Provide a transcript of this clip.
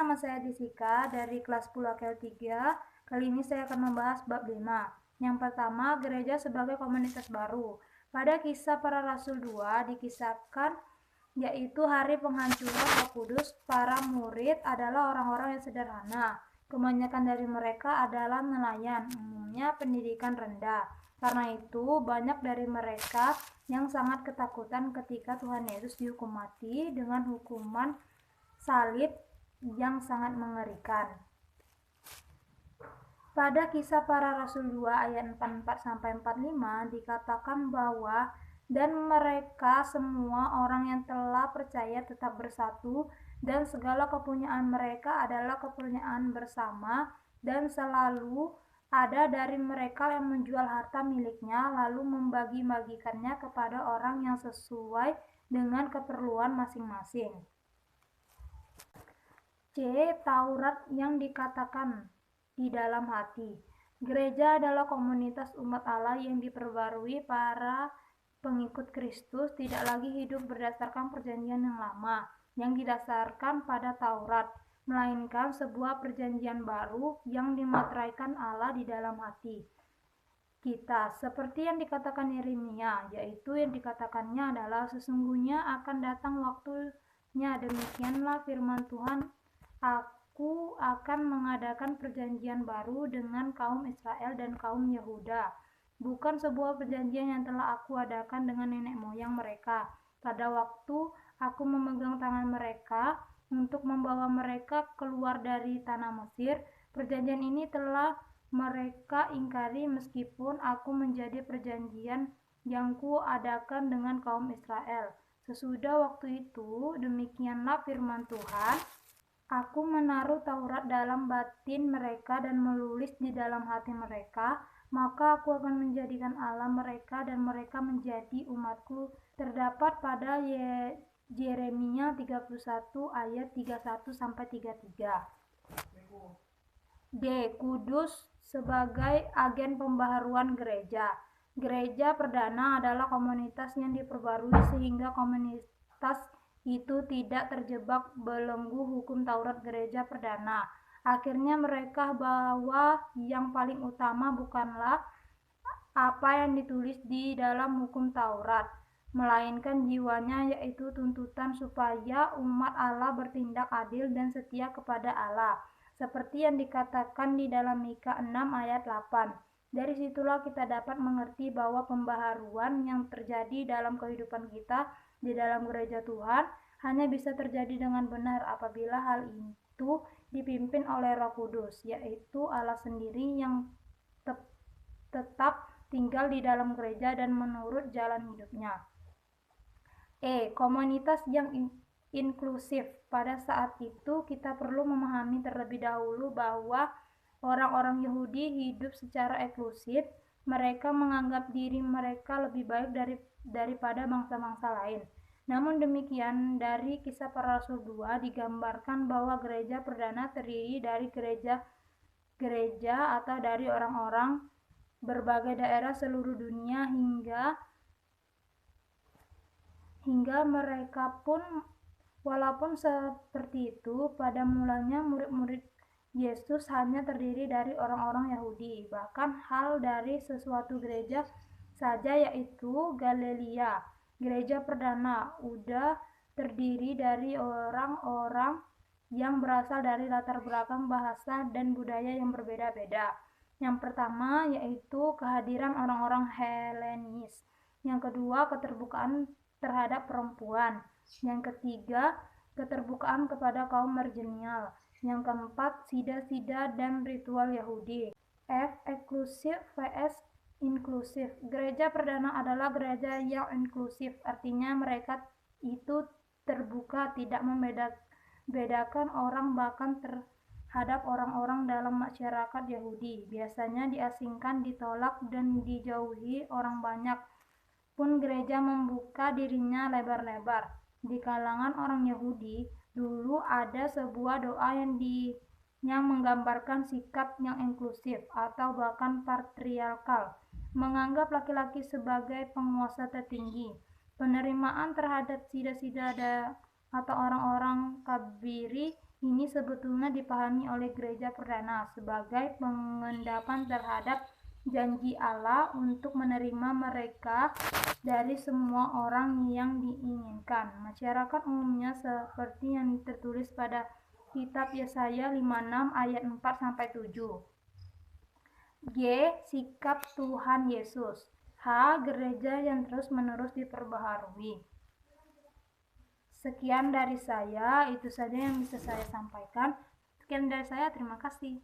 nama saya Jessica dari kelas 10 AKL 3. Kali ini saya akan membahas bab 5. Yang pertama, gereja sebagai komunitas baru. Pada Kisah Para Rasul 2 dikisahkan yaitu hari penghancuran Roh Kudus. Para murid adalah orang-orang yang sederhana. Kebanyakan dari mereka adalah nelayan, umumnya pendidikan rendah. Karena itu, banyak dari mereka yang sangat ketakutan ketika Tuhan Yesus dihukum mati dengan hukuman salib yang sangat mengerikan. Pada Kisah Para Rasul 2 ayat 44-45 dikatakan bahwa dan mereka semua orang yang telah percaya tetap bersatu, dan segala kepunyaan mereka adalah kepunyaan bersama, dan selalu ada dari mereka yang menjual harta miliknya lalu membagi-bagikannya kepada orang yang sesuai dengan keperluan masing-masing. C. Taurat yang dikatakan di dalam hati. Gereja adalah komunitas umat Allah yang diperbarui. Para pengikut Kristus tidak lagi hidup berdasarkan perjanjian yang lama yang didasarkan pada Taurat, melainkan sebuah perjanjian baru yang dimateraikan Allah di dalam hati kita, seperti yang dikatakan Yeremia, yaitu yang dikatakannya adalah sesungguhnya akan datang waktunya, demikianlah firman Tuhan, Aku akan mengadakan perjanjian baru dengan kaum Israel dan kaum Yehuda, bukan sebuah perjanjian yang telah aku adakan dengan nenek moyang mereka pada waktu aku memegang tangan mereka untuk membawa mereka keluar dari tanah Mesir. Perjanjian ini telah mereka ingkari, meskipun aku menjadi perjanjian yang kuadakan dengan kaum Israel. Sesudah waktu itu, demikianlah firman Tuhan, Aku menaruh Taurat dalam batin mereka dan menulis di dalam hati mereka, maka aku akan menjadikan Allah mereka dan mereka menjadi umatku. Terdapat pada Yeremia 31 ayat 31-33. D. Kudus sebagai agen pembaharuan gereja. Gereja perdana adalah komunitas yang diperbarui sehingga komunitas itu tidak terjebak belenggu hukum Taurat gereja perdana. Akhirnya mereka bahwa yang paling utama bukanlah apa yang ditulis di dalam hukum Taurat, melainkan jiwanya, yaitu tuntutan supaya umat Allah bertindak adil dan setia kepada Allah, seperti yang dikatakan di dalam Mika 6 ayat 8. Dari situlah kita dapat mengerti bahwa pembaharuan yang terjadi dalam kehidupan kita di dalam gereja Tuhan hanya bisa terjadi dengan benar apabila hal itu dipimpin oleh Roh Kudus, yaitu Allah sendiri yang tetap tinggal di dalam gereja dan menurut jalan hidupnya. E. Komunitas yang inklusif. Pada saat itu kita perlu memahami terlebih dahulu bahwa orang-orang Yahudi hidup secara eksklusif. Mereka menganggap diri mereka lebih baik daripada bangsa-bangsa lain. Namun demikian, dari Kisah Para Rasul 2 digambarkan bahwa gereja perdana terdiri dari gereja atau dari orang-orang berbagai daerah seluruh dunia, hingga mereka pun, walaupun seperti itu, pada mulanya murid-murid Yesus hanya terdiri dari orang-orang Yahudi. Bahkan hal dari sesuatu gereja saja, yaitu Galilea, gereja perdana, udah terdiri dari orang-orang yang berasal dari latar belakang bahasa dan budaya yang berbeda-beda. Yang pertama yaitu kehadiran orang-orang Helenis. Yang kedua, keterbukaan terhadap perempuan. Yang ketiga, keterbukaan kepada kaum marginal. Yang keempat, sida-sida dan ritual Yahudi. F. Eksklusif vs inklusif. Gereja perdana adalah gereja yang inklusif, artinya mereka itu terbuka, tidak membedakan orang, bahkan terhadap orang-orang dalam masyarakat Yahudi. Biasanya diasingkan, ditolak, dan dijauhi orang banyak. Pun gereja membuka dirinya lebar-lebar. Di kalangan orang Yahudi dulu ada sebuah doa yang menggambarkan sikap yang inklusif atau bahkan patriarkal, menganggap laki-laki sebagai penguasa tertinggi. Penerimaan terhadap sida-sida atau orang-orang kabiri Ini sebetulnya dipahami oleh gereja perdana sebagai pengendapan terhadap janji Allah untuk menerima mereka dari semua orang yang diinginkan. Masyarakat umumnya seperti yang tertulis pada kitab Yesaya 56 ayat 4-7. G. Sikap Tuhan Yesus. H. Gereja yang terus-menerus diperbaharui. Sekian dari saya, itu saja yang bisa saya sampaikan. Sekian dari saya, terima kasih.